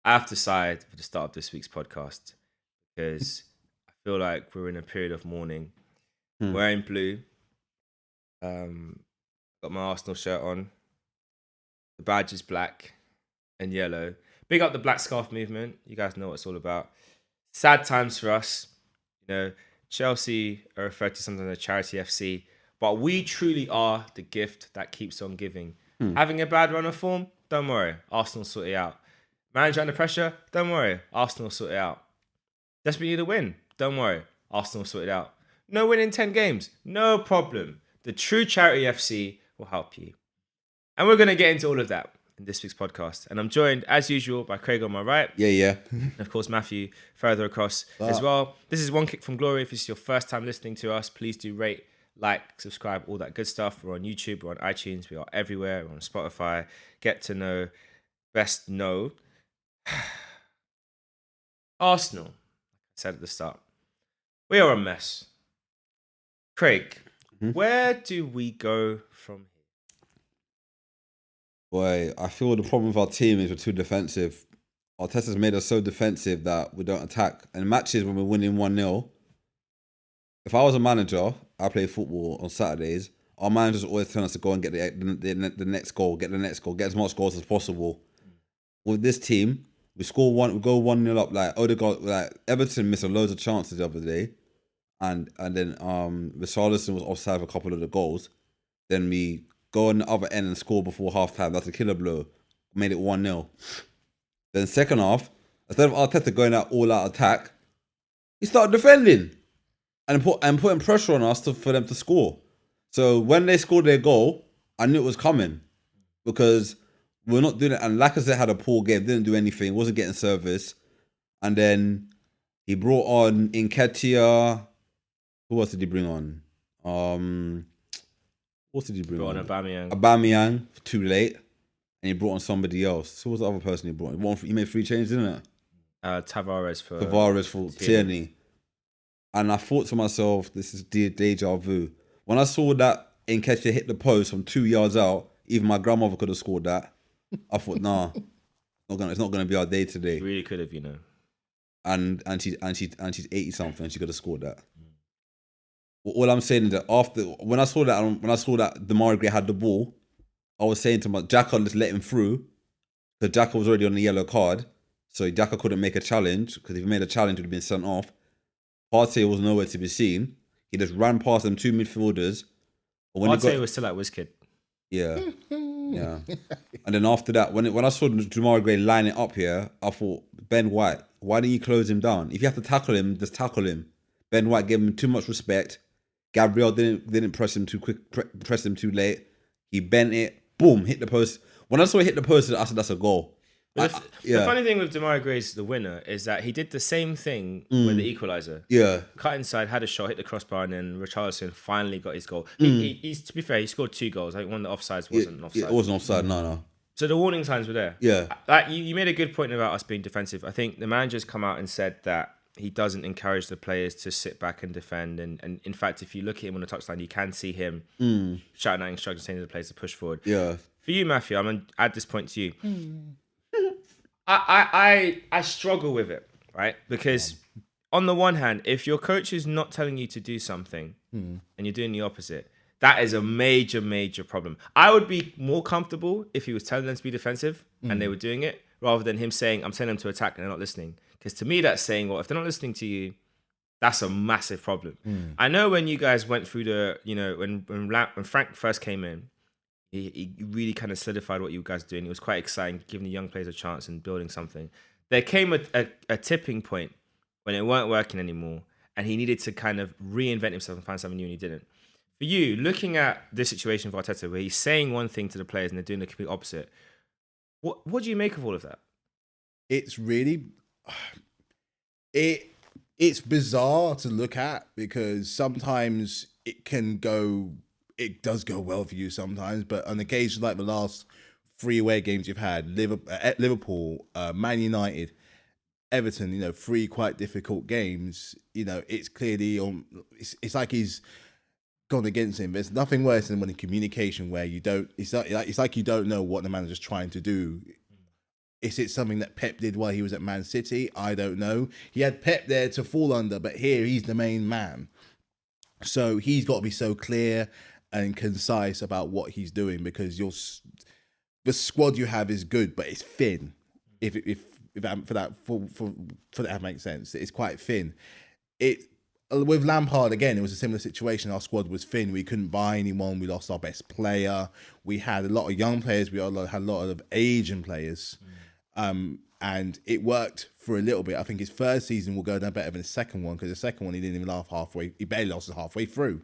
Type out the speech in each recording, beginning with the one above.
I have to side for the start of this week's podcast because I feel like we're in a period of mourning. Hmm. Wearing blue. Got my Arsenal shirt on. The badge is black and yellow. Big up the Black Scarf movement. You guys know what it's all about. Sad times for us. You know, Chelsea are referred to sometimes as a charity FC, but we truly are the gift that keeps on giving. Having a bad run of form, don't worry. Arsenal sort it out. Manager under pressure, don't worry. Arsenal sort it out. Desperately need a win, don't worry. Arsenal sort it out. No win in 10 games, no problem. The true charity FC will help you. And we're going to get into all of that in this week's podcast. And I'm joined, as usual, by Craig on my right. Yeah. And of course, Matthew further across as well. This is One Kick from Glory. If this is your first time listening to us, please do rate, like, subscribe, all that good stuff. We're on YouTube, we're on iTunes, we are everywhere. We're on Spotify. Get to know, best know. Arsenal, like I said at the start, we are a mess. Craig, where do we go from here? Boy, I feel the problem with our team is we're too defensive. Arteta's made us so defensive that we don't attack. And matches when we're winning 1-0, if I was a manager, I play football on Saturdays, our managers always tell us to go and get the next goal, get as much goals as possible. With this team, we go 1-0 up. Like Odegaard, like Everton missed loads of chances the other day. And then Richarlison was offside of a couple of the goals. Then we go on the other end and score before half time. That's a killer blow. Made it 1-0. Then second half, instead of Arteta going out all-out attack, he started defending and putting pressure on us for them to score. So when they scored their goal, I knew it was coming because we're not doing it. And Lacazette had a poor game, didn't do anything, wasn't getting service. And then he brought on Nketiah. Who else did he bring on? What did he bring on? Aubameyang too late, and he brought on somebody else. Who was the other person he brought on? He made 3 changes, didn't it? Tavares for Tierney. And I thought to myself, this is deja vu. When I saw that Nketiah hit the post from 2 yards out, even my grandmother could have scored that. I thought, nah, it's not gonna be our day today. It really could have, you know. And she's 80 something. She could have scored that. All I'm saying is that when I saw that Demarai Gray had the ball, I was saying to my Xhaka, let's let him through. The Xhaka was already on the yellow card, so Xhaka couldn't make a challenge because if he made a challenge, he would have been sent off. Partey was nowhere to be seen. He just ran past them 2 midfielders. Partey was still at WizKid. Yeah. And then after that, when I saw Demarai Gray line it up here, I thought, Ben White, why didn't you close him down? If you have to tackle him, just tackle him. Ben White gave him too much respect. Gabriel didn't press him too quick, press him too late. He bent it, boom, hit the post. When I saw it hit the post, I said that's a goal. The funny thing with Demarai Gray's the winner is that he did the same thing with the equaliser. Yeah. Cut inside, had a shot, hit the crossbar, and then Richarlison finally got his goal. He's to be fair, he scored 2 goals. I think one of the offsides wasn't offside. Yeah, it wasn't offside, no. So the warning signs were there. Yeah. You made a good point about us being defensive. I think the manager's come out and said that he doesn't encourage the players to sit back and defend. And in fact, if you look at him on the touchline, you can see him shouting out instructions, saying to the players to push forward. Yeah. For you, Matthew, I'm going to add this point to you. I struggle with it, right? Because on the one hand, if your coach is not telling you to do something and you're doing the opposite, that is a major, major problem. I would be more comfortable if he was telling them to be defensive and they were doing it, rather than him saying, I'm telling them to attack and they're not listening. Because to me, that's saying, well, if they're not listening to you, that's a massive problem. I know when you guys went through when Frank first came in, he really kind of solidified what you guys were doing. It was quite exciting, giving the young players a chance and building something. There came a tipping point when it weren't working anymore, and he needed to kind of reinvent himself and find something new, and he didn't. For you, looking at this situation for Arteta, where he's saying one thing to the players and they're doing the complete opposite, what do you make of all of that? It's really... It's bizarre to look at because sometimes it does go well for you sometimes, but on occasions like the last 3 away games you've had, Liverpool, Man United, Everton, 3 quite difficult games, it's clearly it's like he's gone against him. There's nothing worse than when in communication where it's like you don't know what the manager's trying to do. Is it something that Pep did while he was at Man City? I don't know. He had Pep there to fall under, but here he's the main man. So he's got to be so clear and concise about what he's doing, because the squad you have is good, but it's thin. If that makes sense, it's quite thin. With Lampard, again, it was a similar situation. Our squad was thin. We couldn't buy anyone. We lost our best player. We had a lot of young players. We had a lot of Asian players. And it worked for a little bit. I think his first season will go down better than the second one, because the second one he didn't even laugh halfway. He barely lost it halfway through.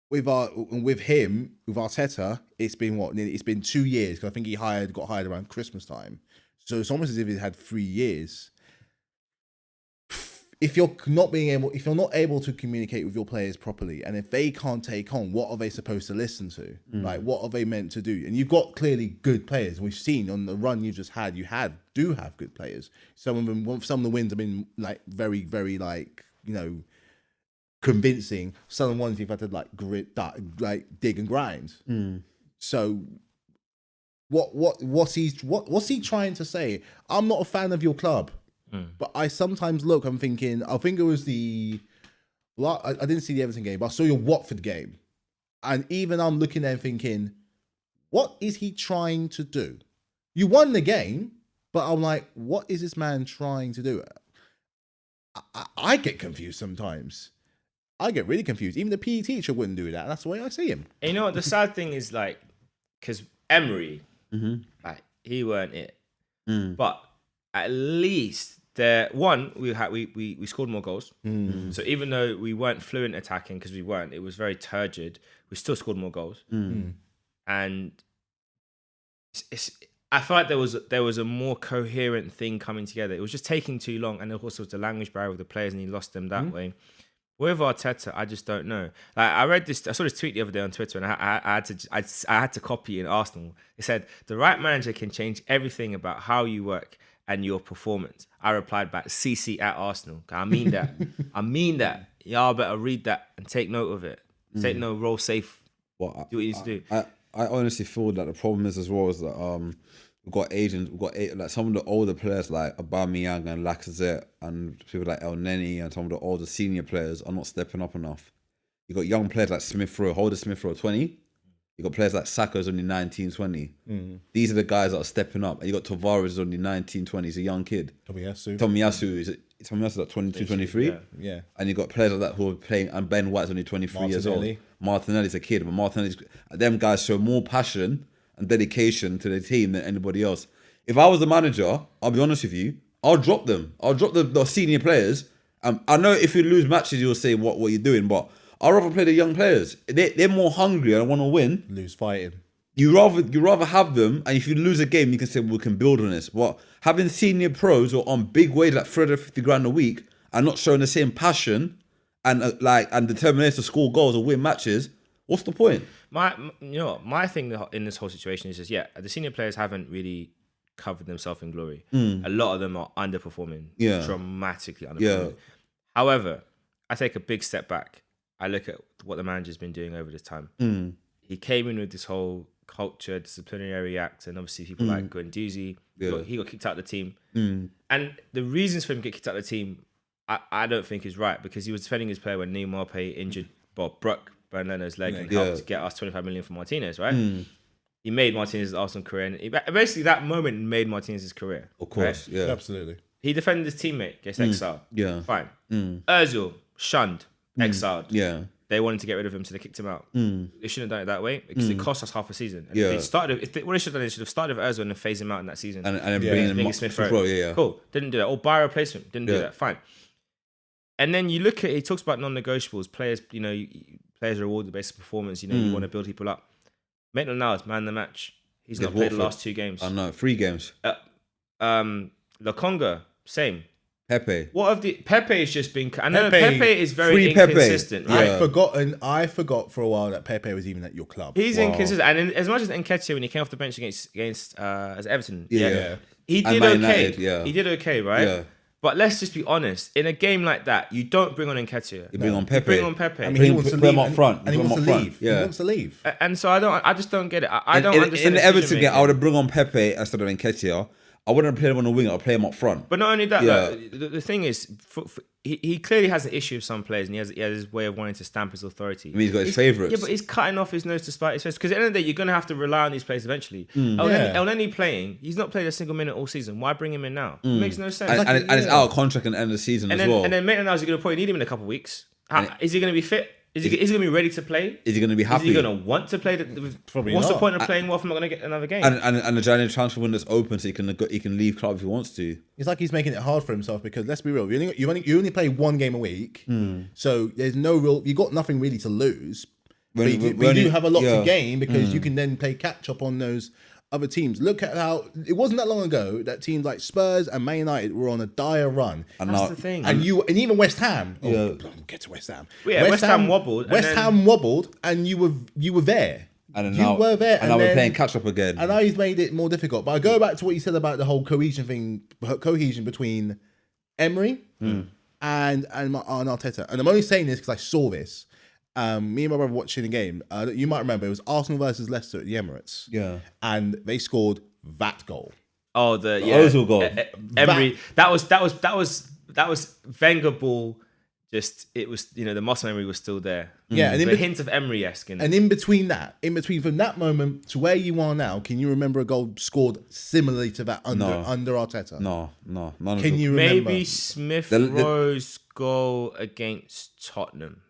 With Arteta, it's been 2 years, because I think he got hired around Christmas time. So it's almost as if he had 3 years. If you're not able to communicate with your players properly, and if they can't take on, what are they supposed to listen to? Like, what are they meant to do? And you've got clearly good players. We've seen on the run you just had, do have good players. Some of the wins have been like very, very convincing. Some of the ones you've had to dig and grind. So what's he trying to say? I'm not a fan of your club. But I sometimes I'm thinking, I think it was I didn't see the Everton game, but I saw your Watford game. And even I'm looking there thinking, what is he trying to do? You won the game, but I'm like, what is this man trying to do? I get confused sometimes. I get really confused. Even the PE teacher wouldn't do that. And that's the way I see him. And you know what? The sad thing is, because Emery, he weren't it. But at least we scored more goals. So even though we weren't fluent attacking, because we weren't, it was very turgid, we still scored more goals. And I felt like there was a more coherent thing coming together. It was just taking too long, and also was the language barrier with the players, and he lost them that way. With Arteta, I just don't know. Like, I saw this tweet the other day on Twitter, and I had to copy it in Arsenal. It said, "The right manager can change everything about how you work and your performance." I replied back, "CC at Arsenal." I mean that. I mean that. Y'all better read that and take note of it. Take no roll safe. Do what you need to do. I honestly feel that the problem is as well is that we've got like some of the older players like Aubameyang and Lacazette and people like El Neni and some of the older senior players are not stepping up enough. You got young players like Holder Smith Rowe 20. You got players like Saka's only 19, 20. These are the guys that are stepping up. And you got Tavares only 19, 20. He's a young kid. Tomiyasu is like 22, 23. Yeah. And you got players like that who are playing, and Ben White's only 23 years old. Martinelli's a kid, but them guys show more passion and dedication to the team than anybody else. If I was the manager, I'll be honest with you, I'll drop them. I'll drop the senior players. I know if you lose matches, you'll say what you're doing, but I'd rather play the young players. They're more hungry and want to win. Lose fighting. You rather have them, and if you lose a game, you can say we can build on this. But having senior pros or on big wage like 350 grand a week and not showing the same passion and determination to score goals or win matches, what's the point? My thing in this whole situation is just the senior players haven't really covered themselves in glory. A lot of them are underperforming, dramatically underperforming. However, I take a big step back. I look at what the manager's been doing over this time. He came in with this whole culture, disciplinary act, and obviously people like Guendouzi, he got kicked out of the team. And the reasons for him to get kicked out of the team, I don't think is right, because he was defending his player when Neymar injured broke Bern Leno's leg and helped to get us 25 million for Martinez, right? He made Martinez's Arsenal career, and basically that moment made Martinez's career. Of course, right? Absolutely. He defended his teammate, gets exiled. Fine. Ozil, shunned, exiled. They wanted to get rid of him, so they kicked him out. They shouldn't have done it that way, because it cost us half a season. And what they should have done, they should have started with Ozil and then phased him out in that season. And then bringing Smith Rowe. Cool. Didn't do that. Or buy a replacement. Didn't do that. Fine. And then you look at, he talks about non-negotiables. Players, players are rewarded based on performance. You want to build people up. Maitland-Niles, man of the match. He's not played the last 2 games. I know, 3 games. Lokonga, same. Pepe. Pepe has just been. I know Pepe is very inconsistent. Right? I forgot for a while that Pepe was even at your club. He's inconsistent, and as much as Nketiah when he came off the bench against as Everton, he did okay. He did okay, right? Yeah. But let's just be honest. In a game like that, you don't bring on Nketiah. You bring on Pepe. I mean, he wants to leave up front. And he wants to leave. Yeah. He wants to leave. And so I just don't get it. I don't understand. In the Everton game, I would have bring on Pepe instead of Nketiah. I wouldn't play him on the wing. I'd play him up front. But not only that, Yeah. like, the thing is, he clearly has an issue with some players, and he has his way of wanting to stamp his authority. I mean, he's got his favourites. Yeah, but he's cutting off his nose to spite his face. Because at the end of the day, you're going to have to rely on these players eventually. Yeah. Elneny playing, he's not played a single minute all season. Why bring him in now? It makes no sense. And it's out of contract at the end of the season as well. And then Maitland-Niles, you're going to probably need him in a couple of weeks. Is he going to be fit? Is he going to be ready to play? Is he going to be happy? Is he going to want to play? Probably What's not. the point of playing well if I'm not going to get another game? And the January transfer window's open, so he can leave club if he wants to. It's like he's making it hard for himself because let's be real, you only play one game a week, so there's no real. You got nothing really to lose. But you do have a lot to gain because you can then play catch up on those other teams. Look at how it wasn't that long ago that teams like Spurs and Man United were on a dire run. And That's now, the thing. And even West Ham. Yeah. We'll get to West Ham. Yeah, West Ham wobbled, West and then- Ham wobbled, and you were there. and You now, were there, and now we're then- playing catch up again. And now he's made it more difficult. But I go back to what you said about the whole cohesion between Emery and Arteta. And I'm only saying this because I saw this. Me and my brother watching the game. You might remember it was Arsenal versus Leicester at the Emirates. Yeah. And they scored that goal. Oh, the Ozil goal. Emery. That was Wenger ball. Just it was, the muscle memory was still there. Yeah, and the hint of Emery-esque. And in between from that moment to where you are now, can you remember a goal scored similarly to that under Arteta? No, none Can of you remember? Maybe Smith Rowe's goal against Tottenham.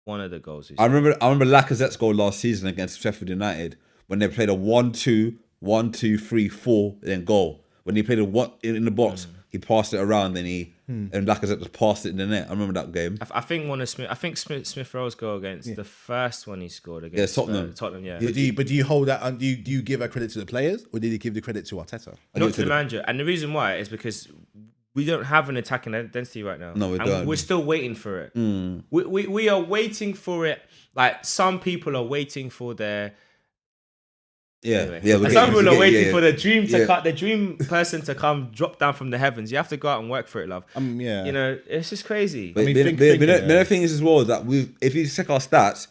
One of the goals. I remember Lacazette's goal last season against Sheffield United when they played a 1-2, 1-2-3-4, then goal. When he played a one in the box, he passed it around, then and Lacazette just passed it in the net. I remember that game. I think Smith Rowe's goal against the first one he scored against Tottenham. Tottenham, yeah. But do you hold that? And do you give that credit to the players, or did you give the credit to Arteta? Not to the manager. And the reason why is because we don't have an attacking identity right now. No, we and don't. We're still waiting for it. We are waiting for it. Like some people are waiting for their. Yeah. Some people are waiting for the dream to cut, the dream person to come drop down from the heavens. You have to go out and work for it, love. It's just crazy. But the thing is as well that if you check our stats,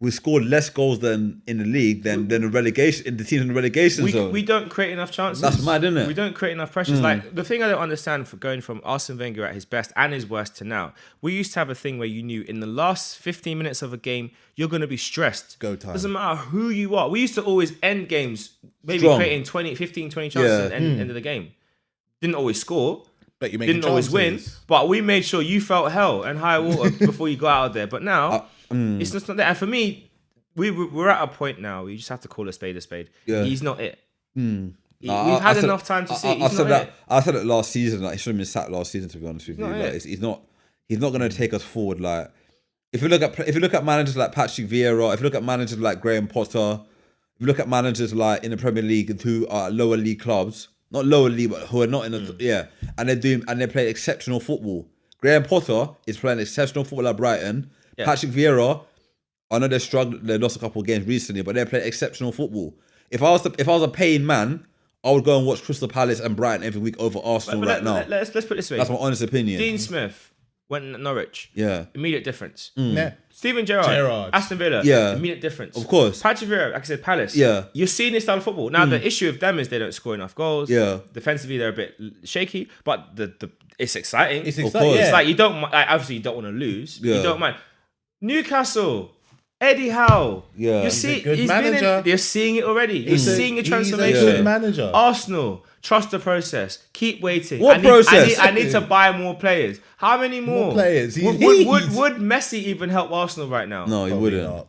we scored less goals than in the league than the relegation in the teams in the relegation zone. We don't create enough chances. That's mad, isn't it? We don't create enough pressures. Like the thing I don't understand for going from Arsene Wenger at his best and his worst to now, we used to have a thing where you knew in the last 15 minutes of a game you're going to be stressed. Go time. Doesn't matter who you are. We used to always end games maybe Strong. creating 15, 20 chances at the end of the game. Didn't always score. But you Didn't always win. But we made sure you felt hell and high water before you got out of there. But now it's just not there. And for me, we're at a point now where you just have to call a spade a spade. Yeah. He's not it. We've I had said- enough time to see. I said it last season. Like, he should have been sacked last season. To be honest with you, Not like, it. he's not going to take us forward. Like if you look at managers like Patrick Vieira, if you look at managers like Graham Potter, if you look at managers like in the Premier League who are lower league clubs, not lower league, but who are not in the and they play exceptional football. Graham Potter is playing exceptional football at Brighton. Yeah. Patrick Vieira, I know they struggled. They lost a couple of games recently, but they play exceptional football. If I was a paying man, I would go and watch Crystal Palace and Brighton every week over Arsenal now. Let's put it this way. That's my honest opinion. Dean Smith went to Norwich. Yeah. Immediate difference. Yeah. Steven Gerrard. Aston Villa. Yeah. Immediate difference. Of course. Patrick Vieira, like I said, Palace. Yeah. You're seeing this style of football. Now, the issue with them is they don't score enough goals. Yeah. Defensively, they're a bit shaky, but it's exciting. It's Of exciting. course. It's like you don't, obviously, you don't want to lose. Yeah. You don't mind. Newcastle. Eddie Howe. Yeah. You see, a good he's been manager. You're seeing it already. You're seeing a He's transformation. a good manager. Arsenal, trust the process. Keep waiting. What process? I need to buy more players. How many more? More players. Would Messi even help Arsenal right now? No, he Probably wouldn't. not.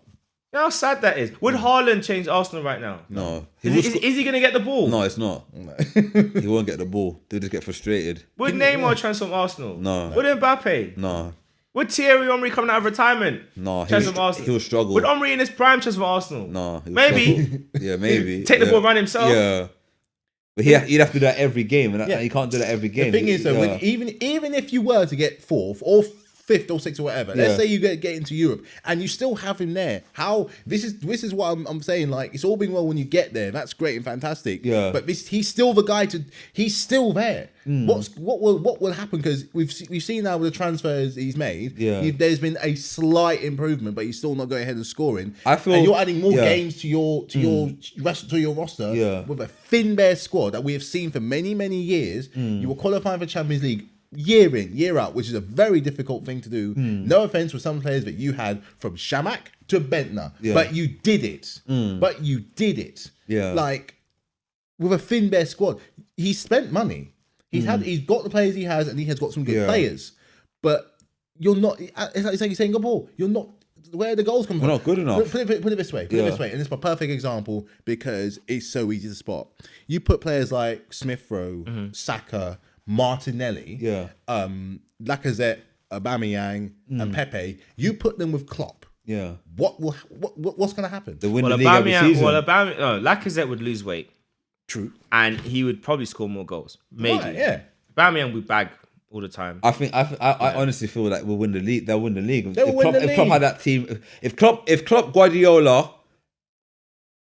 You know how sad that is. Would Haaland change Arsenal right now? No. Is he going to get the ball? No, it's not. He won't get the ball. They'll just get frustrated. Would Neymar transform Arsenal? No. Would Mbappe? No. Would Thierry Henry coming out of retirement? No. Transform Arsenal? He'll struggle. Would Henry in his prime transform Arsenal? No. he'll Maybe. struggle. Yeah, maybe. Take the ball, run himself. Yeah. But he'd have to do that every game, and Yeah. he can't do that every game. The thing is, though, even if you were to get fourth or fifth or sixth or whatever. Let's say you get into Europe and you still have him there. How this is what I'm saying. Like, it's all being well when you get there. That's great and fantastic. Yeah. But he's still the guy he's still there. What will happen? Because we've seen now with the transfers he's made. Yeah. There's been a slight improvement, but he's still not going ahead and scoring. I feel, and you're adding more games to your roster Yeah. with a thin bare squad that we have seen for many years. You were qualifying for Champions League year in, year out, which is a very difficult thing to do. No offense for some players that you had from Shamak to Bentner, but you did it. But you did it. Yeah. Like, with a thin bare squad, he spent money. He's got the players he has, and he has got some good players. But you're not. It's like you're saying, Paul, you're not. Where are the goals come from? We're not good enough. Put it this way. And it's my perfect example because it's so easy to spot. You put players like Smith Rowe, Saka, Martinelli, Lacazette, Aubameyang, and Pepe. You put them with Klopp. Yeah. What's going to happen? They win the league every season. Lacazette would lose weight. True. And he would probably score more goals. Maybe. Right, yeah. Aubameyang would bag all the time. I honestly feel like we'll win the league. They'll win the league. If Klopp had that team, if Klopp Guardiola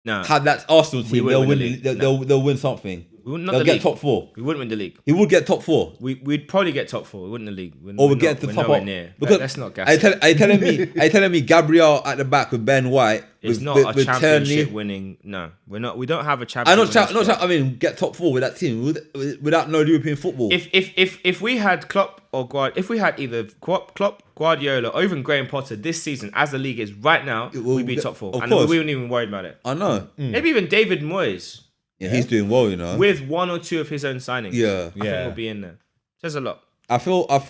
had that Arsenal team, they'll win. They'll win something. They'll get top 4. We wouldn't win the league. He would get top 4. We'd probably get top 4. We wouldn't the league. Or we'd get to top up. Near. Because let's not gas. Are you telling me Gabriel at the back with Ben White? It's not a championship winning. No, we're not. We don't have a championship. I mean, get top 4 with that team without no European football. If we had Klopp or if we had either Klopp, Guardiola, or even Graham Potter this season, as the league is right now, we'd be top 4, and we wouldn't even worry about it. I know. Maybe even David Moyes. Yeah, he's doing well, you know. With 1 or 2 of his own signings. I think we'll be in there. Says a lot. I feel at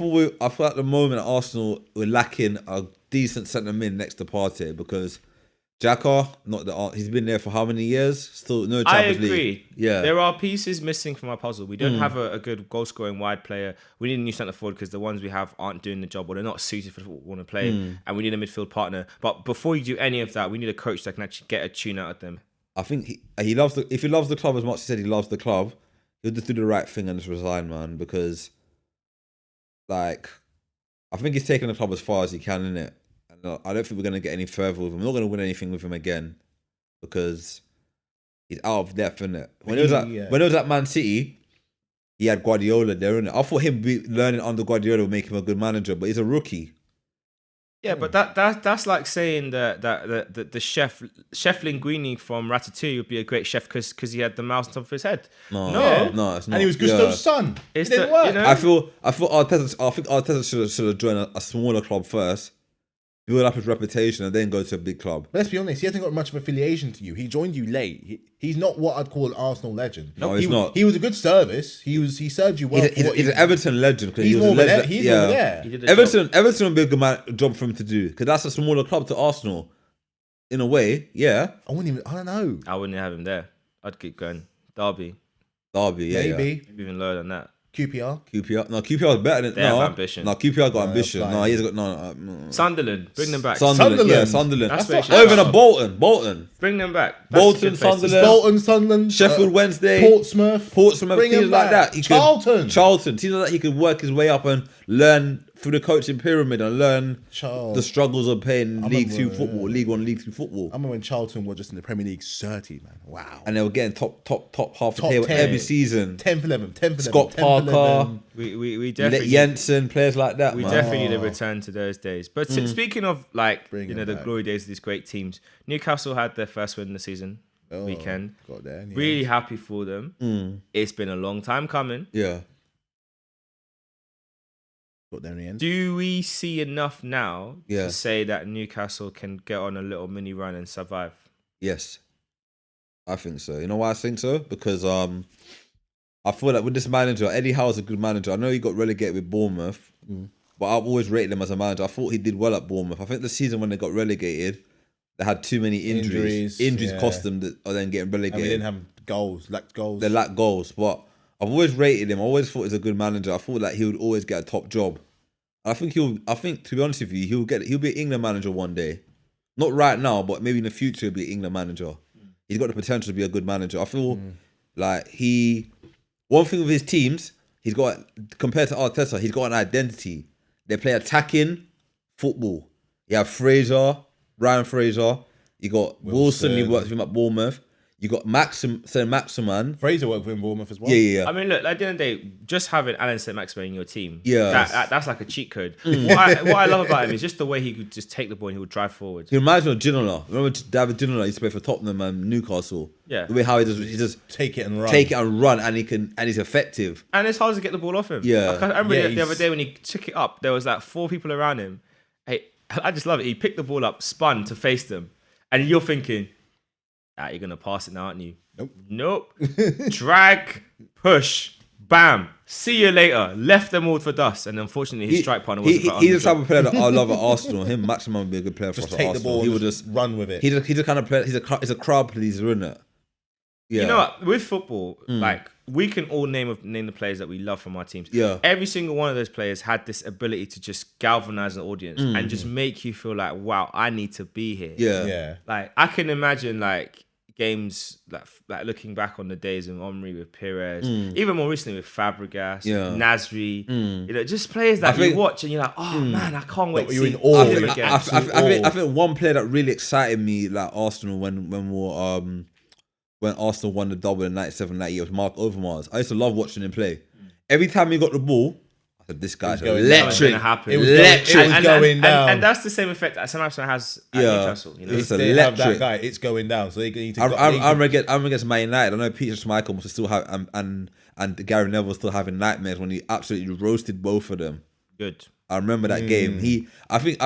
the moment at Arsenal we're lacking a decent centre mid next to Partey because Xhaka, he's been there for how many years? Still no Champions League. I agree. Yeah. There are pieces missing from our puzzle. We don't have a good goal scoring wide player. We need a new centre forward because the ones we have aren't doing the job or they're not suited for what we want to play. And we need a midfield partner. But before you do any of that, we need a coach that can actually get a tune out of them. I think he loves if he loves the club as much as he said he loves the club, he'll just do the right thing and just resign, man. Because, like, I think he's taken the club as far as he can, innit? And I don't think we're gonna get any further with him. We're not gonna win anything with him again because he's out of depth, innit? When he was at Man City, he had Guardiola there, innit? I thought him learning under Guardiola would make him a good manager, but he's a rookie. Yeah, but that's like saying that the chef Linguini from Ratatouille would be a great chef because he had the mouse on top of his head. No, it's not. And he was Gusto's son. It didn't work. You know? I think Arteta should have joined a smaller club first, build up his reputation, and then go to a big club. But let's be honest, he hasn't got much of affiliation to you. He joined you late. He's not what I'd call an Arsenal legend. No, he's not. He was a good service. He served you well. He's an Everton legend because he's he was a legend. He's over there. Everton would be a good job for him to do because that's a smaller club to Arsenal. In a way, yeah. I don't know. I wouldn't have him there. I'd keep going. Derby, yeah. Maybe even lower than that. QPR. No, QPR is better than. They have ambition. No, QPR got ambition. No, he's got no. Sunderland, bring them back. Sunderland. Yeah, Sunderland. That's or even a Bolton. Bring them back. Bolton, Sunderland. Sheffield Wednesday. Portsmouth. Teams like that. Charlton. Teams like that. He could work his way up and learn through the coaching pyramid and learn the struggles of playing League 2 football, League 1, League 2 football. I remember when Charlton were just in the Premier League 30, man. Wow. And they were getting top half the table every season. 10 for 11. Scott Parker. We definitely Jensen, players like that. We definitely need a return to those days. But speaking of the glory days of these great teams, Newcastle had their first win of the season weekend. Got there. Really happy for them. It's been a long time coming. Yeah. Got there in the end. Do we see enough now to say that Newcastle can get on a little mini run and survive? Yes, I think so. You know why I think so? Because I feel like with this manager, Eddie Howe's a good manager. I know he got relegated with Bournemouth, but I've always rated him as a manager. I thought he did well at Bournemouth. I think the season when they got relegated, they had too many injuries. Injuries cost them then getting relegated. And they didn't have goals, lacked goals. They lacked goals, but I've always rated him. I always thought he's a good manager. I thought that he would always get a top job. I think to be honest with you, he'll be an England manager one day. Not right now, but maybe in the future he'll be an England manager. He's got the potential to be a good manager. I feel like one thing with his teams, he's got, compared to Arteta, he's got an identity. They play attacking football. You have Ryan Fraser. You got Wilson. He works with him at Bournemouth. You got Maximan. Fraser worked with him Bournemouth as well. Yeah. I mean, look, at the end of the day, just having Alan Saint-Maximin in your team, Yeah. that's like a cheat code. What I love about him is just the way he could just take the ball and he would drive forward. He reminds me of Ginola. Remember David Ginola used to play for Tottenham and Newcastle? Yeah. The way how he just Take it and run. and he's effective. And it's hard to get the ball off him. Yeah. Like, I remember Yeah, the other day when he took it up, there was like 4 people around him. Hey, I just love it. He picked the ball up, spun to face them. And you're thinking, you're going to pass it now, aren't you? Nope. Drag, push, bam. See you later. Left them all for dust. And unfortunately, his strike partner wasn't quite He's the type of player that I love at Arsenal. Him, Maximin would be a good player for Just us at take the Arsenal. ball He and would just run with it. He's the kind of player. He's a crowd pleaser, isn't it? Yeah. You know what? With football, like we can all name the players that we love from our teams. Yeah. Every single one of those players had this ability to just galvanize an audience and just make you feel like, wow, I need to be here. Yeah. Yeah. Like I can imagine like games like looking back on the days of Omri with Perez, even more recently with Fabregas, Nasri, you know, just players that you watch and you're like, oh man, I can't wait to you're see in awe him of it. again. I think one player that really excited me, like Arsenal, when Arsenal won the double in 97, 98 was Mark Overmars. I used to love watching him play. Every time he got the ball, I said, this guy's electric. It was going down. And that's the same effect that Southampton has at Newcastle. You know? It's They have that electric. guy. It's going down. So they need to. I'm against Man United. I know Peter Schmeichel must still have and Gary Neville still having nightmares when he absolutely roasted both of them. Good. I remember that game. I think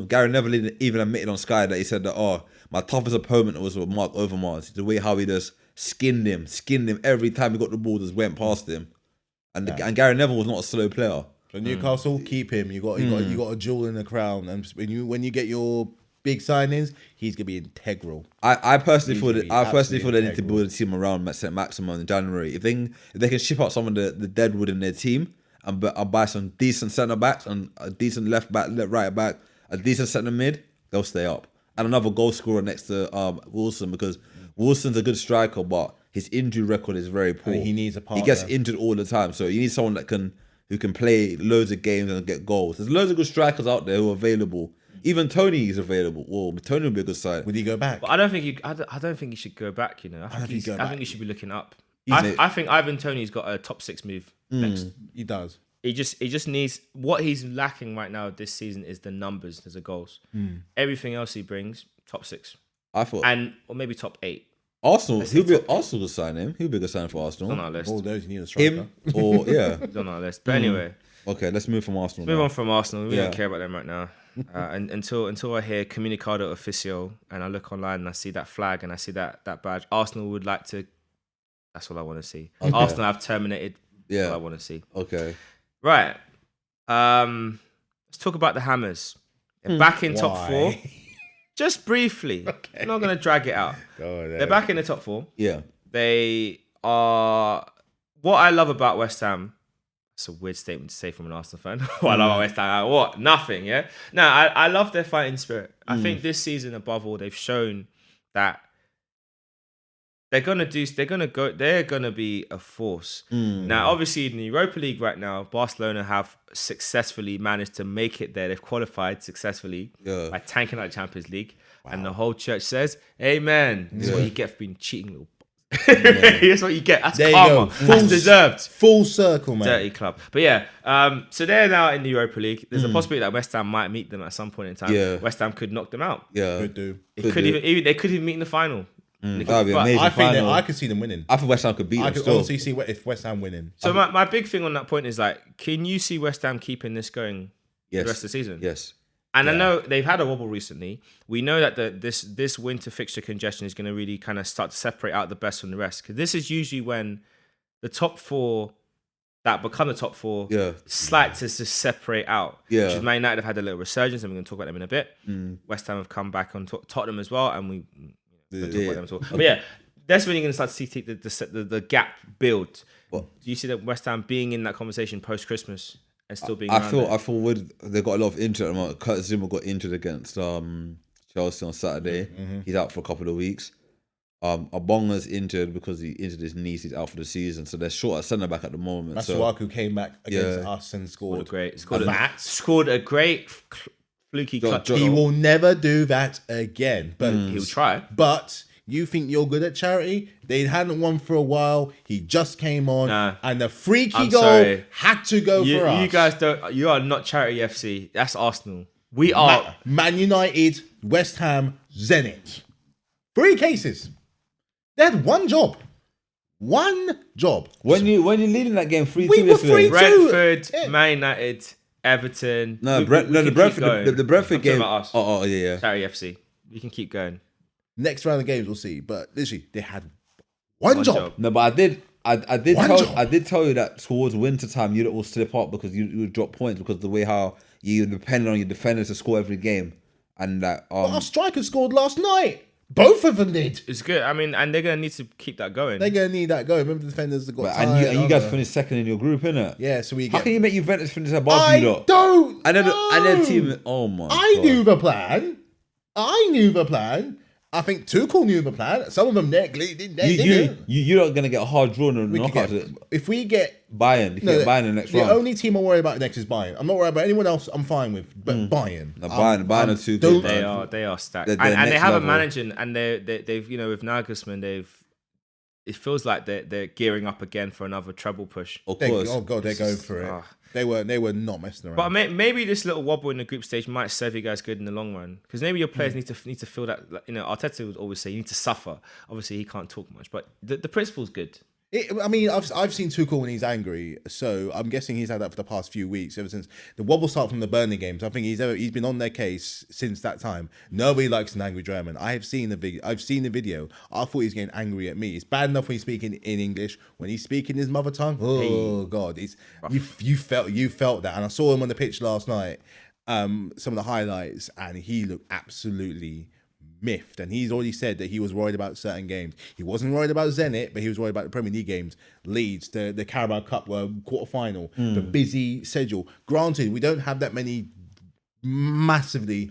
Gary Neville even admitted on Sky that he said that my toughest opponent was with Mark Overmars. The way how he just skinned him every time he got the ball, just went past him. And Gary Neville was not a slow player. So Newcastle, keep him. You got a jewel in the crown. And when you get your big signings, he's gonna be integral. I personally feel He's they need to integral. build a team around St. Maximin in January. If they can ship out some of the deadwood in their team and buy some decent centre backs and a decent left back, right back, a decent centre mid, they'll stay up. And another goal scorer next to Wilson, because Wilson's a good striker, but his injury record is very poor. And he needs a partner. He gets injured all the time, so you need someone who can play loads of games and get goals. There's loads of good strikers out there who are available. Even Tony is available. Well, Tony would be a good sign. Would he go back? But I don't think you should go back. You know, I think you should be looking up. I think Ivan Toney's got a top 6 move next. He does. He just needs what he's lacking right now this season is the numbers, there's the goals. Everything else he brings, top 6. I thought Or maybe top 8. Arsenal will sign him. He'll be a good sign for Arsenal. On our list. All those you need a striker. Him or He's on our list. But anyway, Okay, let's move from Arsenal. move now. on from Arsenal. We Yeah. don't care about them right now. And until I hear Comunicado Oficial and I look online and I see that flag and I see that badge, Arsenal would like to. That's all I want to see. Okay. Arsenal have terminated. That's Yeah. all I want to see. Okay. Right. Let's talk about the Hammers. They're back in top 4. Just briefly. I'm not going to drag it out. They're back in the top 4. Yeah. They are. What I love about West Ham. It's a weird statement to say from an Arsenal fan. What I love about West Ham. What? Nothing. Yeah. No, I love their fighting spirit. I think this season, above all, they've shown that they're gonna be a force. Now, obviously, in the Europa League right now, Barcelona have successfully managed to make it there. They've qualified successfully by tanking out the Champions League, and the whole church says, "Amen." This is what you get for being cheating little. That's what you get. That's There you karma. go. That's deserved. Full circle, man. Dirty club. But yeah, so they're now in the Europa League. There's a possibility that West Ham might meet them at some point in time. Yeah. West Ham could knock them out. Yeah. Could do. They could even meet in the final. That'd be But amazing. I think final. I could see them winning. I think West Ham could beat I them could still. honestly see if West Ham winning. So my big thing on that point is like, can you see West Ham keeping this going the rest of the season? Yes. And I know they've had a wobble recently. We know that this winter fixture congestion is going to really kind of start to separate out the best from the rest. Because this is usually when the top 4 that become the top 4 slight to just separate out. Yeah. Which is Man United have had a little resurgence, and we're going to talk about them in a bit. West Ham have come back on Tottenham as well, and we talk about them as well. But yeah, that's when you're going to start to see the gap build. Do you see that West Ham being in that conversation post-Christmas? And still being I feel they got a lot of injured at the moment. Kurt Zuma got injured against Chelsea on Saturday. He's out for a couple of weeks. Abonga's injured because he injured his knee. He's out for the season, so they're short at centre back at the moment. Masuaku came back against us and scored. Scored a great fluky clutch. He will never do that again. But he'll try. But you think you're good at charity? They hadn't won for a while. He just came on, and the freaky goal had to go for us. You guys don't. You are not charity FC. That's Arsenal. We are Man United, West Ham, Zenit. 3 cases. They had one job. One job. When you're leading that game 3-2 We were yesterday. 3-2. Brentford, Man United, Everton. The Brentford game. Yeah. Charity FC. You can keep going. Next round of games, we'll see. But literally, they had one job. No, but I did tell you that towards winter time you'd all slip up because you would drop points because of the way how you depend on your defenders to score every game, and that our strikers scored last night. Both of them did. It's good. I mean, and they're gonna need to keep that going. They're gonna need that going. Remember the defenders that got tired. And you guys finished second in your group, innit? Yeah. So how can you make Juventus finish above you lot? Don't. And then team. Oh my! I knew the plan. I think Tuchel knew the plan. Some of them didn't. You're not gonna get a hard draw in the knockout. If we get Bayern, Bayern in the next round. The only team I'm worried about next is Bayern. I'm not worried about anyone else. I'm fine with, but Bayern. No, Bayern are too good. They are stacked, and they have a manager, and they've with Nagelsmann it feels like they're gearing up again for another treble push. Of course. Oh god, they're going for it. They were not messing around. But maybe this little wobble in the group stage might serve you guys good in the long run, because maybe your players need to feel that. Arteta would always say you need to suffer. Obviously, he can't talk much, but the principle's good. I've seen Tuchel when he's angry, so I'm guessing he's had that for the past few weeks, ever since the wobble start from the Burnley games. I think he's been on their case since that time. Nobody likes an angry German. I've seen the video. I thought he was getting angry at me. It's bad enough when he's speaking in English. When he's speaking his mother tongue, god, you felt that. And I saw him on the pitch last night. Some of the highlights, and he looked absolutely miffed, and he's already said that he was worried about certain games. He wasn't worried about Zenit, but he was worried about the Premier League games, Leeds, the Carabao Cup quarter-final, the busy schedule. Granted, we don't have that many massively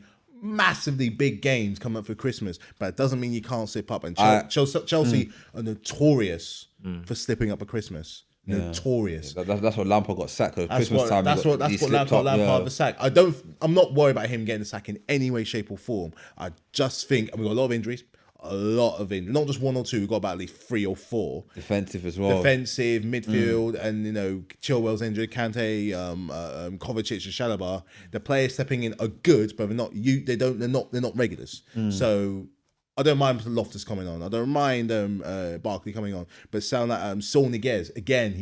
big games coming up for Christmas, but it doesn't mean you can't slip up. And Chelsea are notorious for slipping up at Christmas. Notorious. That's what Lampard got sacked. That's what Lampard the sack. I'm not worried about him getting the sack in any way, shape, or form. I just think, and we've got a lot of injuries. Not just 1 or 2. We've got about at least 3 or 4. Defensive as well. Defensive, midfield, and Chilwell's injured, Kante, Kovacic, and Shalaba. The players stepping in are good, but they're not regulars. So I don't mind Loftus coming on. I don't mind Barkley coming on. But sound like Saul Niguez, again,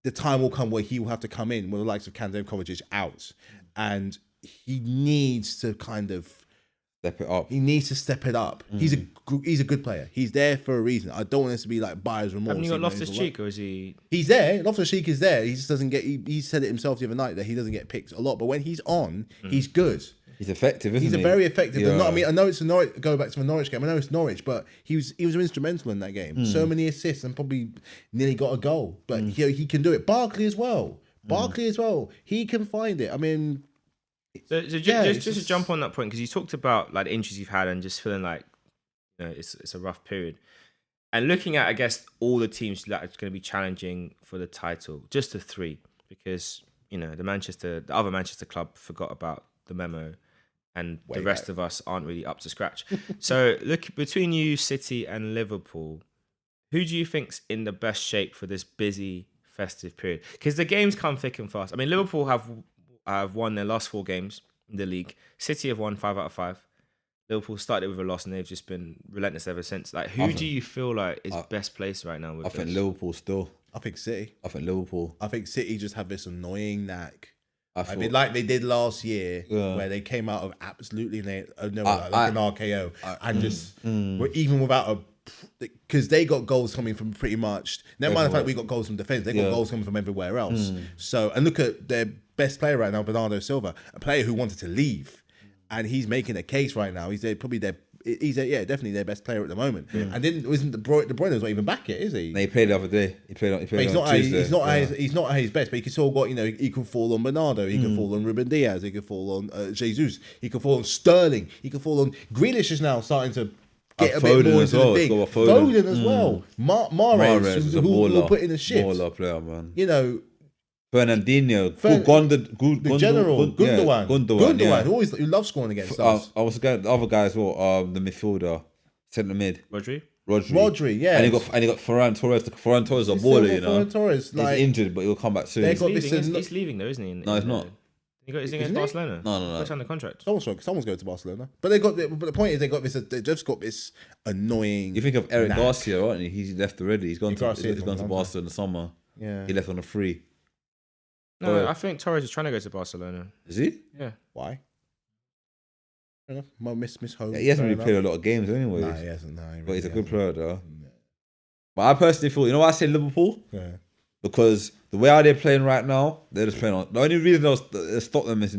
the time will come where he will have to come in with the likes of Kante and Kovacic out. And he needs to kind of step it up. He needs to step it up. He's a good player. He's there for a reason. I don't want this to be like buyer's remorse. Haven't you got Loftus-Cheek, or is he? He's there. Loftus-Cheek is there. He just doesn't get. He said it himself the other night that he doesn't get picked a lot. But when he's on, he's good. He's effective, isn't he? He's very effective. Yeah. I know it's a Norwich. Go back to the Norwich game. I know it's Norwich, but he was instrumental in that game. So many assists and probably nearly got a goal. But he can do it. Barkley as well. He can find it. I mean, just to jump on that point, because you talked about like the injuries you've had and just feeling like it's a rough period. And looking at, I guess, all the teams that are going to be challenging for the title, just the 3, because the other Manchester club forgot about the memo. And the rest of us aren't really up to scratch. So, look, between you, City, and Liverpool, who do you think's in the best shape for this busy festive period? Because the games come thick and fast. I mean, Liverpool have won their last 4 games in the league. City have won 5 out of 5. Liverpool started with a loss, and they've just been relentless ever since. Like, who do you feel like is best placed right now? I think Liverpool still. I think City. I think Liverpool. I think City just have this annoying knack. Like they did last year, where they came out of absolutely like an RKO, and just even without because they got goals coming from pretty much. Never mind the fact we got goals from defence, they got goals coming from everywhere else. So, and look at their best player right now, Bernardo Silva, a player who wanted to leave, and he's making a case right now. He's definitely their best player at the moment. And isn't De Bruyne's not even back yet, is he? He played the other day. He played on Tuesday. He's not at his best, but he can still got, he can fall on Bernardo, he can fall on Ruben Diaz, he can fall on Jesus, he can fall on Sterling, he can fall on Grealish is now starting to get a bit more as into well. the It's thing. got Foden. Foden as well. Mahrez, Mahrez is a who baller. will put in a shift. Baller player, man. You know, Fernandinho, the general, Gundogan. Yeah. Who loves scoring against us. I was going the other guy as well. The midfielder, centre mid, Rodri. Yeah. And he got Ferran Torres. Ferran Torres is a baller, you know. Ferran Torres, He's injured, but he'll come back soon. He's leaving though, isn't he? No, he's not. He's against Barcelona. No. He's on the contract. Someone's going to Barcelona. But the point is they just got this annoying. You think of Eric knack. Garcia, right? He's left already. He's gone to Barcelona in the summer. Yeah. He left on a free. No, I think Torres is trying to go to Barcelona. Is he? Yeah. Why? Fair enough. Miss home. Yeah, he hasn't really played a lot of games anyway. Nah, he hasn't. But he's a good player though. Yeah. But I personally feel, you know why I say Liverpool? Yeah. Because the way how they're playing right now, they're just playing on. The only reason they'll stop them is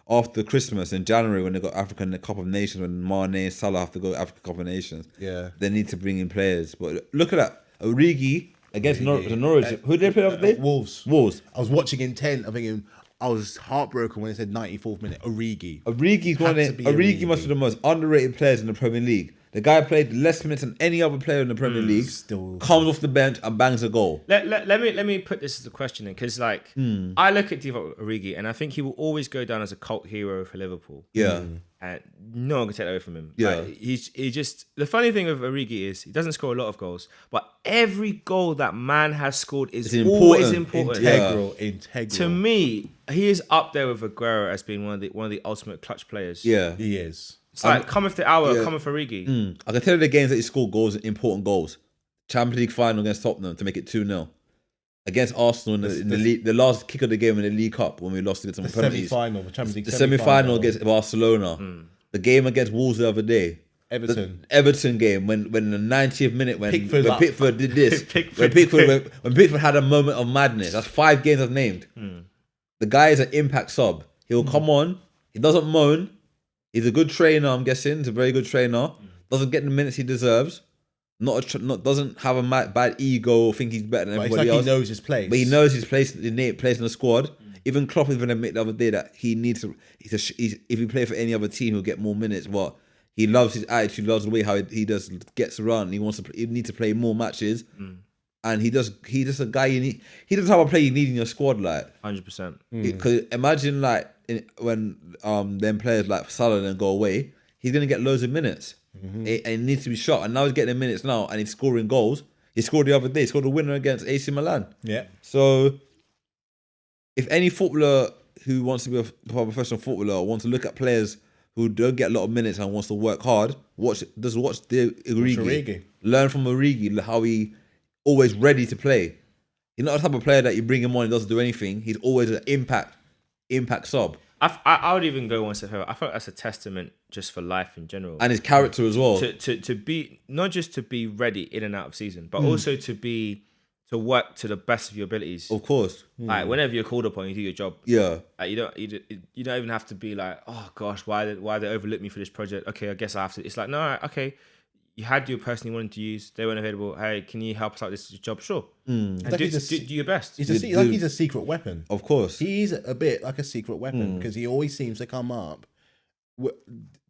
after Christmas in January when they got African Cup of Nations, when Mane and Salah have to go African Cup of Nations. Yeah. They need to bring in players. But look at that. Origi against Norwich. Who did they play the other day? Wolves. I was watching intent. I was heartbroken when they said 94th minute. Origi must be the most underrated players in the Premier League. The guy played less minutes than any other player in the Premier League. Still comes off the bench and bangs a goal. Let me put this as a question, because I look at Divock Origi and I think he will always go down as a cult hero for Liverpool. Yeah. And no one can take that away from him. Yeah. Like, he just, the funny thing with Origi is he doesn't score a lot of goals, but every goal that man has scored is always important. Integral. To me, he is up there with Aguero as being one of the ultimate clutch players. Yeah. He is. It's like cometh the hour, cometh Origi. I can tell you the games that he scored goals, important goals. Champions League final against Tottenham to make it 2-0. Against Arsenal in the league, the last kick of the game in the League Cup when we lost against them penalties. The Champions League semi-final against Barcelona. The game against Wolves the other day. Everton. The Everton game when in the 90th minute when Pickford did this. when Pickford had a moment of madness. That's 5 games I've named. The guy is an impact sub. He'll come on. He doesn't moan. He's a good trainer, I'm guessing. He's a very good trainer. Doesn't get the minutes he deserves. Doesn't have a bad ego or think he's better than everybody else. He knows his place. But he knows his place in the squad. Even Klopp even admitted the other day that he needs to. If he play for any other team, he'll get more minutes. But he loves his attitude, loves the way how he gets around. He needs to play more matches. And he's just a guy you need. He doesn't have a player you need in your squad, like 100%. Because imagine when them players like Salah then go away, he's gonna get loads of minutes, and he needs to be shot. And now he's getting the minutes now, and he's scoring goals. He scored the other day. He scored a winner against AC Milan. Yeah. So, if any footballer who wants to be a professional footballer wants to look at players who don't get a lot of minutes and wants to work hard, watch the Origi. Learn from Origi how he always ready to play. He's not the type of player that you bring him on and doesn't do anything. He's always an impact sub. I would even go one step further. I feel like that's a testament just for life in general. And his character as well. To be, not just to be ready in and out of season, but also to work to the best of your abilities. Of course. Like whenever you're called upon, you do your job. Yeah. Like you don't even have to be like, oh gosh, why they overlook me for this project? Okay, I guess I have to. It's like, no, okay. You had your person you wanted to use. They weren't available. Hey, can you help us out? This is your job. Sure. And Like do your best. He's a secret weapon. Of course. He's a bit like a secret weapon because he always seems to come up.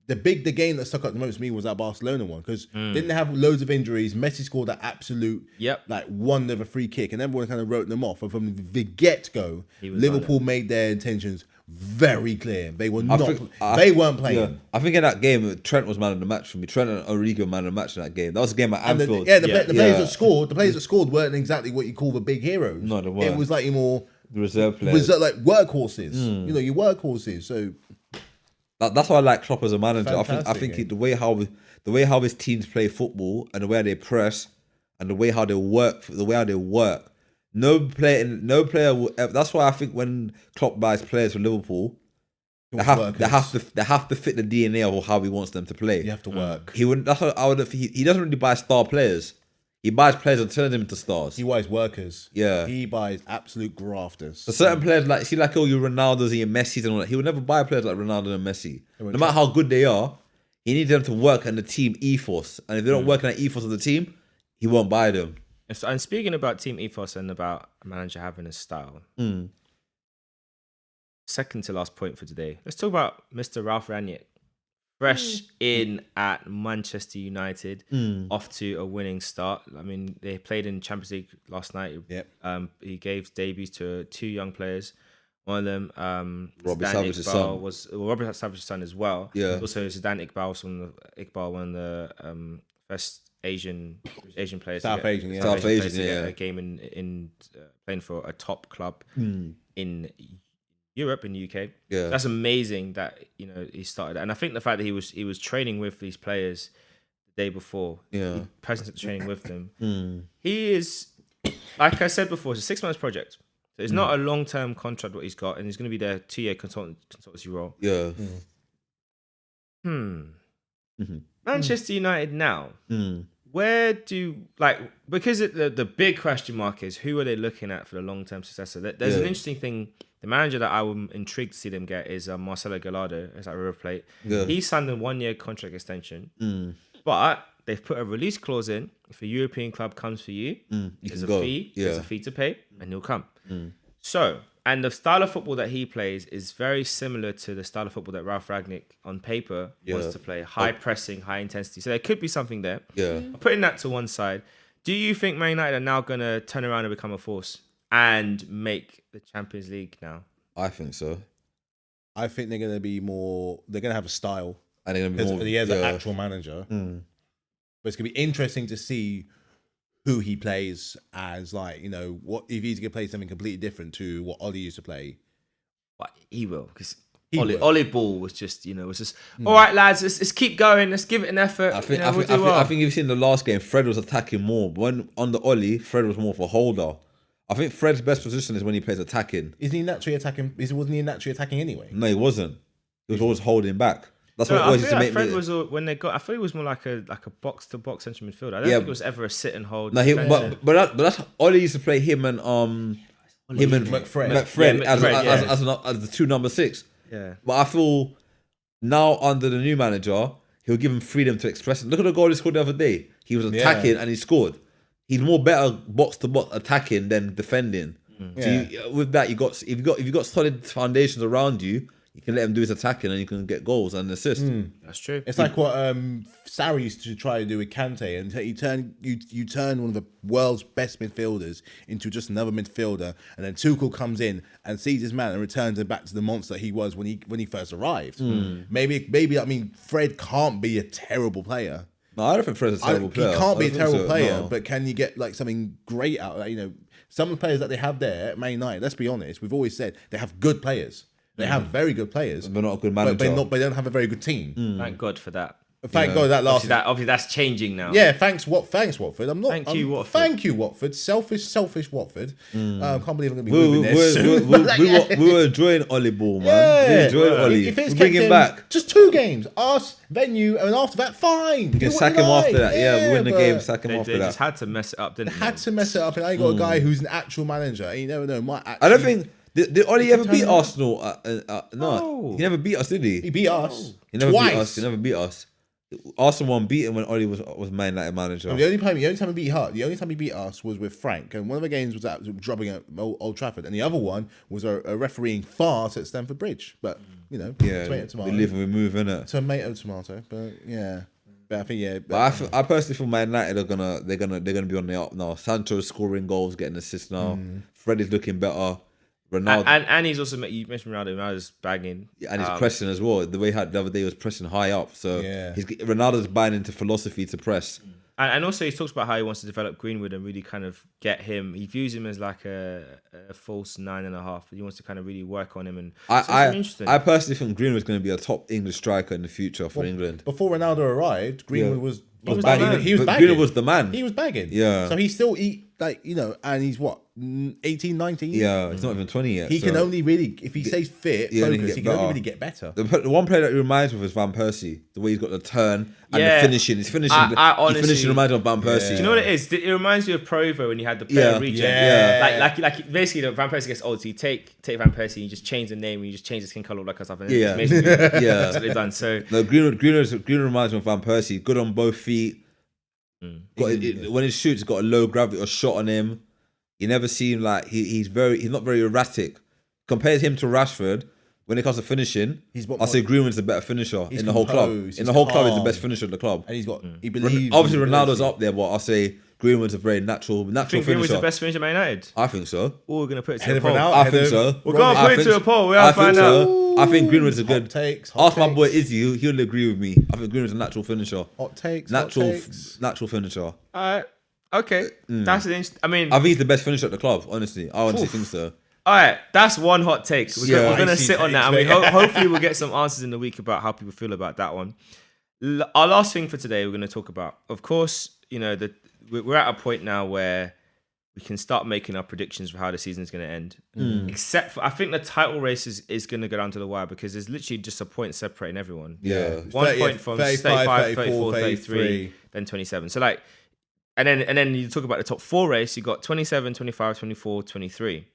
The game that stuck out the most to me was that Barcelona one because didn't they have loads of injuries? Messi scored that absolute wonder of a free kick, and everyone kind of wrote them off. And from the get-go, Liverpool made their intentions very clear. They were they weren't playing. Yeah. I think in that game, Trent was man of the match for me. Trent and Origi were man of the match in that game. That was a game at Anfield. The players that scored weren't exactly what you call the big heroes. No, they weren't. It was like more the reserve players, like workhorses. You know, your workhorses. So that's why I like Klopp as a manager. Fantastic, I think the way how his teams play football and the way they press and the way how they work. No player will. That's why I think when Klopp buys players for Liverpool, they have to fit the DNA of how he wants them to play. You have to work. He wouldn't. That's what I would. He doesn't really buy star players. He buys players and turns them into stars. He buys workers. Yeah. He buys absolute grafters. So certain players your Ronaldos and your Messis and all that. He would never buy players like Ronaldo and Messi. No matter how good they are, he needs them to work in the team ethos. And if they don't work in the ethos of the team, he won't buy them. And speaking about team ethos and about a manager having a style, second to last point for today, let's talk about Mr. Ralph Rangnick. fresh in at Manchester United, off to a winning start. I mean, they played in Champions League last night. Yep. He gave debuts to 2 young players. One of them, Robbie Zidane Savage's Iqbal, son. was Robert Savage's son as well. Yeah. Also, Zidane Iqbal was one of the first Asian players. South Asian, yeah. South players Asian, to get yeah. a game in playing for a top club in Europe, in the UK. Yeah. That's amazing that he started. And I think the fact that he was training with these players the day before, Yeah. he personally took the training with them. He is, like I said before, it's a 6 months project. So it's not a long-term contract what he's got, and he's going to be there 2-year consultancy role. Yeah. Manchester United now. Where because the big question mark is who are they looking at for the long-term successor? There's an interesting thing. The manager that I'm intrigued to see them get is Marcelo Gallardo. It's at River Plate. Yeah. He signed a 1-year contract extension, but they've put a release clause in. If a European club comes for you, there's a go. fee. Yeah. There's a fee to pay, and he'll come. So, and the style of football that he plays is very similar to the style of football that Ralph Rangnick on paper wants to play. High pressing, high intensity. So there could be something there. Yeah. Putting that to one side, do you think Man United are now going to turn around and become a force and make the Champions League now? I think so. I think they're going to be more. They're going to have a style. And they're going to be more. He has an actual manager. But it's going to be interesting to see who he plays as, what if he's going to play something completely different to what Ollie used to play. But he will, because will. Ollie Ball was just, all right, lads, let's keep going. Let's give it an effort. I think you've seen the last game, Fred was attacking more. When on the Ollie, Fred was more of a holder. I think Fred's best position is when he plays attacking. Isn't he naturally attacking? Wasn't he naturally attacking anyway? No, he wasn't. He was always holding back. That's No, what it I was. feel To like make Fred me, was when they got. I thought he was more like a box to box central midfielder. I don't think it was ever a sit and hold. no, but that's Ollie used to play him and McFred. McFred Yeah, as the 2 number 6. Yeah. But I feel now under the new manager, he'll give him freedom to express it. Look at the goal he scored the other day. He was attacking and he scored. He's more better box to box attacking than defending. So with that, if you got solid foundations around you, you can let him do his attacking and you can get goals and assist. That's true. It's like what Sarri used to try to do with Kante, and you turn one of the world's best midfielders into just another midfielder, and then Tuchel comes in and sees his man and returns him back to the monster he was when he first arrived. Maybe Fred can't be a terrible player. No, I don't think Fred's a terrible player. He can't be a terrible player, no. but can you get something great out of that? Some of the players that they have there at Man United, let's be honest, we've always said they have good players. They have very good players. But not a good manager. But they don't have a very good team. Thank God for that. Thank God that last. Obviously, that's changing now. Yeah, thanks Watford. Thank you, Watford. Thank you, Watford. Selfish Watford. Can't believe I'm going to be moving there soon. We were enjoying Ollie Ball, man. Yeah. We enjoyed Ollie. If it's Bring kept him back. Just 2 games. Us, venue, and after that, fine. You can sack him after that. Yeah, we win the game, sack him They after just that. had to mess it up, didn't they? Had to mess it up, and I got a guy who's an actual manager. And you never know, might actually. I don't think... Did Ollie ever beat turn Arsenal? No, No. he never beat us, did he? He beat us He never twice. beat us. He never beat us. Arsenal won beaten when Ollie was Man United manager. The only time he beat us was with Frank, and one of the games was at drubbing at Old Trafford, and the other one was a refereeing farce at Stamford Bridge. But Yeah, tomato, we live and we move, innit? tomato. But yeah, but I think But I personally feel Man United they're gonna be on the up now. Sancho's scoring goals, getting assists now. Fred is looking better. Ronaldo And he's also, you mentioned Ronaldo. Ronaldo's bagging. and he's pressing as well. The way he had the other day was pressing high up. So Ronaldo's buying into philosophy to press. And also he talks about how he wants to develop Greenwood and really kind of get him. He views him as like a false 9.5. He wants to kind of really work on him. And I personally think Greenwood's going to be a top English striker in the future for England. before Ronaldo arrived, Greenwood was bagging. He was But bagging. Greenwood was the man. He was bagging. Yeah. So he still and he's what 18, 19. Yeah, he's not even 20 yet. He so. can only really, if he stays fit, Yeah, focused, he can only really get better. The one player that he reminds me of is Van Persie. The way he's got the turn and Yeah. the finishing. He's finishing. I honestly- He's finishing reminds me of Van Persie. Do you know what it is? It reminds me of Provo when you had the player regen. Yeah. Like basically, Van Persie gets old. So you take Van Persie, and you just change the name, and you just change the skin color, like stuff. And Yeah. it's basically Yeah. that's what they've done. So No, Greenwood reminds me of Van Persie. Good on both feet. When he shoots, he's got a low gravity or shot on him. You never see him like he's not very erratic. Compares him to Rashford. when it comes to finishing, He's what I say Greenwood's the better finisher he's in the whole club. composed, In he's the whole club, he's the calm. best finisher in the club. And he believes. Obviously, in his Ronaldo's ability. up there, but I say Greenwood's a very natural I think Greenwood's finisher. the best finisher at Man United. I think so. Oh, we're gonna put it to Head a of poll. Ronaldo. I think so. We're gonna I put it think to so. a poll. We I have to think find out. so. I think Greenwood's a Hot good. takes. Ask my boy Izzy, he'll agree with me. I think Greenwood's a natural finisher. Hot takes. Natural, Hot takes. natural finisher. Okay, that's an interesting. I mean, I think he's the best finisher at the club. Honestly, I honestly think so. all right, that's one hot take. We're gonna I see sit on that, and takes, hopefully we'll get some answers in the week about how people feel about that one. Our last thing for today, we're gonna talk about, of course, we're at a point now where we can start making our predictions for how the season's gonna end. Except for, I think the title race is gonna go down to the wire because there's literally just a point separating everyone. Yeah. 1 point from 35, 34, 33, 33. then 27. So like, and then you talk about the top 4 race, you got 27, 25, 24, 23.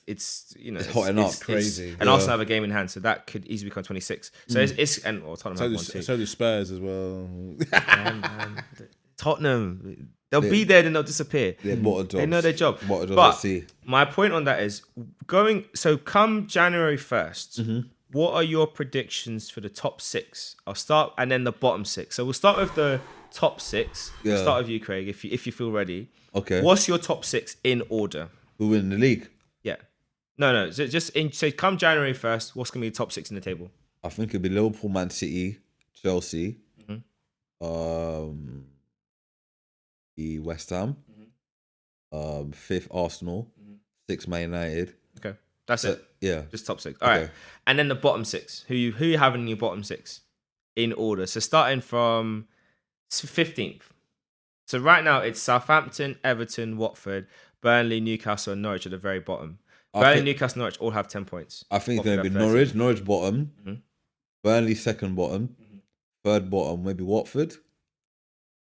It's hotting up. Crazy. And Arsenal have a game in hand, so that could easily become 26. So it's and Tottenham have one too. So do Spurs as well. And Tottenham, they'll be there, then they'll disappear. They're bottle jobs. They know their job. Bottle jobs But at sea. my point on that is come January 1st. What are your predictions for the top 6? I'll start and then the bottom 6. So we'll start with the top 6. Yeah. We'll start with you, Craig, if you feel ready. Okay. What's your top 6 in order? Who win the league? Yeah. No. So come January 1st, what's gonna be the top 6 in the table? I think it'd be Liverpool, Man City, Chelsea, the West Ham, 5th Arsenal, 6th Man United. Okay. That's it. Yeah. Just top 6. All right. Okay. And then the bottom 6. Who you having in your bottom 6 in order? So starting from 15th. So right now it's Southampton, Everton, Watford, Burnley, Newcastle, and Norwich at the very bottom. Burnley, Newcastle, Norwich all have 10 points. I think it's Watford going to be have 13. Norwich bottom, Burnley second bottom, third bottom, maybe Watford.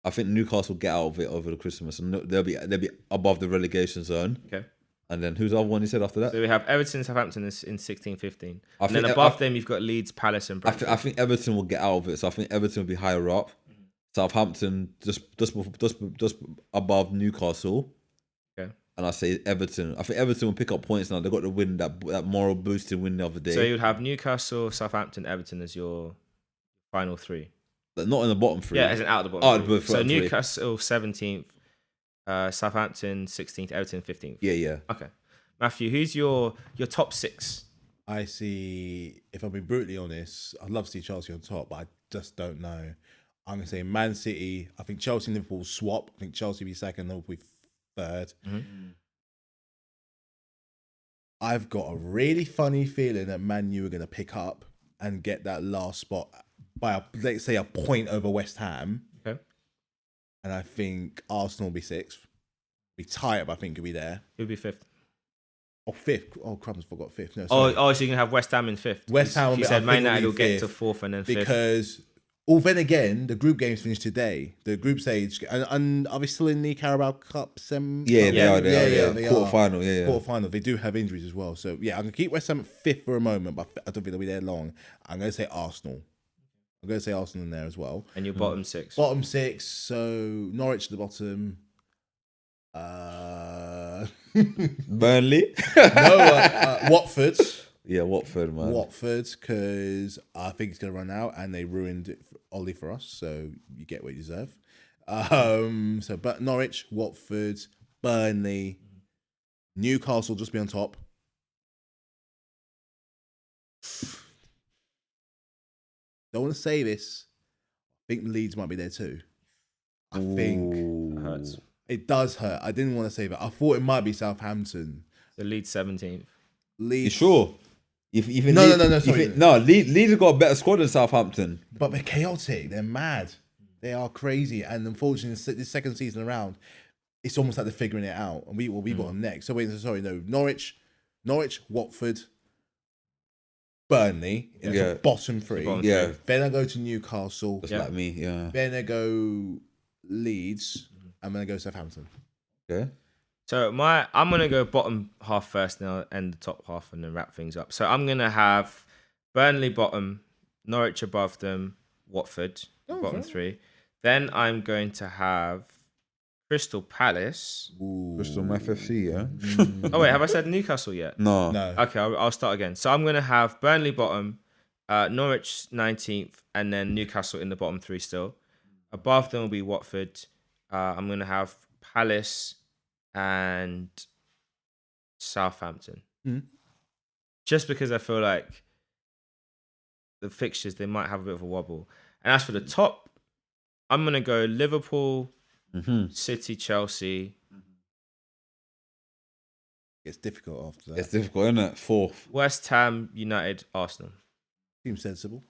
I think Newcastle will get out of it over the Christmas, and they'll be above the relegation zone. Okay. And then who's the other one you said after that? So we have Everton, Southampton in 16, 15. I And then think- above them, you've got Leeds, Palace, and Brentford. I think Everton will get out of it, so I think Everton will be higher up. Southampton just above Newcastle. Okay. And I say Everton. I think Everton will pick up points now. They got the win, that moral boosting win the other day. So you'd have Newcastle, Southampton, Everton as your final 3. But not in the bottom 3. Yeah, as an out of the bottom. Oh, three. but So bottom three. Newcastle 17th, Southampton 16th, Everton 15th. Yeah. Okay. Matthew, who's your top 6? I see. If I'm being brutally honest, I'd love to see Chelsea on top, but I just don't know. I'm gonna say Man City. I think Chelsea and Liverpool swap. I think Chelsea will be second, Liverpool will be third. I've got a really funny feeling that Man U are gonna pick up and get that last spot by let's say a point over West Ham. Okay. And I think Arsenal will be 6th. Be tight, but I think it'll be there. Who'd be 5th? Or 5th. Oh, crumbs, forgot 5th. No, Oh, sorry. so you're going to have West Ham in 5th. West Ham. He I said think Man it'll United be will get to fifth 4th and then 5th. because, then again, the group games finished today. The group stage, and are they still in the Carabao Cup? Yeah, they are. They Quarter are. final. Yeah. Quarter final. They do have injuries as well. So yeah, I'm gonna keep West Ham at 5th for a moment, but I don't think they'll be there long. I'm gonna say Arsenal. I'm gonna say Arsenal in there as well. And your bottom 6. Bottom 6. So Norwich at the bottom. Burnley. Watford. Yeah, Watford, man. Watford, because I think it's going to run out and they ruined it Ollie for us, so you get what you deserve. But Norwich, Watford, Burnley, Newcastle just be on top. Don't want to say this. I think Leeds might be there too. I think That hurts. it does hurt. I didn't want to say that. I thought it might be Southampton. So Leeds 17th. Leeds. You sure? You think No, Leeds- sorry. you think- No, Leeds have got a better squad than Southampton. But they're chaotic. They're mad. They are crazy. And unfortunately, this second season around, it's almost like they're figuring it out. And we got them next. So Norwich, Watford, Burnley. It's Yeah. the bottom 3. Bottom Yeah, Then I go to Newcastle. just Yeah. like me. Yeah. Then I go Leeds. And then I go Southampton. Okay. So I'm gonna go bottom half first, and I'll end the top half, and then wrap things up. So I'm gonna have Burnley bottom, Norwich above them, Watford bottom 3. Then I'm going to have Crystal Palace. Crystal FFC, yeah. Oh wait, have I said Newcastle yet? No. No. Okay, I'll start again. So I'm gonna have Burnley bottom, Norwich 19th, and then Newcastle in the bottom three still. Above them will be Watford. I'm gonna have Palace and Southampton. Just because I feel like the fixtures, they might have a bit of a wobble. And as for the top, I'm gonna go Liverpool, City, Chelsea. It's difficult after that. It's difficult, isn't it? Fourth. West Ham, United, Arsenal. Seems sensible.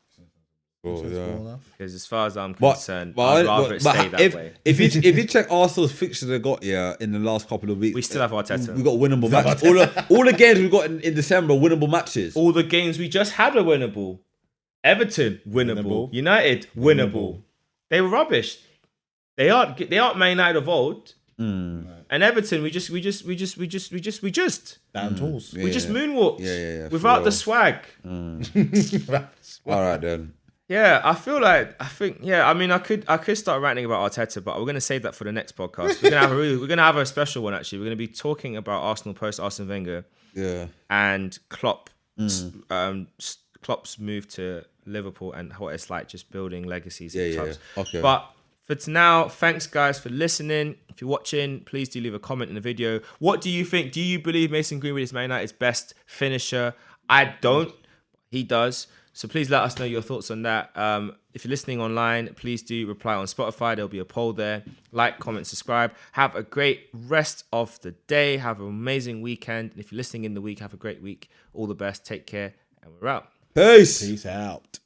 Oh, yeah. Enough. Because as far as I'm concerned, But I'd rather it stay that way. If you check Arsenal's fixtures they got in the last couple of weeks, We still have Arteta. We got winnable matches. All the games we got in December, winnable matches. All the games we just had were winnable. Everton, winnable. United, winnable. They were rubbish. They aren't Man United of old. And Everton, we just Down tools. we just moonwalked. Yeah, without for the swag. All right then. Yeah, I mean, I could start ranting about Arteta, but we're gonna save that for the next podcast. We're gonna have a special one actually. We're gonna be talking about Arsenal post Arsene Wenger. Yeah. And Klopp's move to Liverpool and what it's like just building legacies. Yeah. Clubs. Okay. But for now, thanks guys for listening. If you're watching, please do leave a comment in the video. What do you think? Do you believe Mason Greenwood is Man United's best finisher? I don't. He does. So please let us know your thoughts on that. If you're listening online, please do reply on Spotify. There'll be a poll there. Like, comment, subscribe. Have a great rest of the day. Have an amazing weekend. And if you're listening in the week, have a great week. All the best. Take care. And we're out. Peace. Peace out.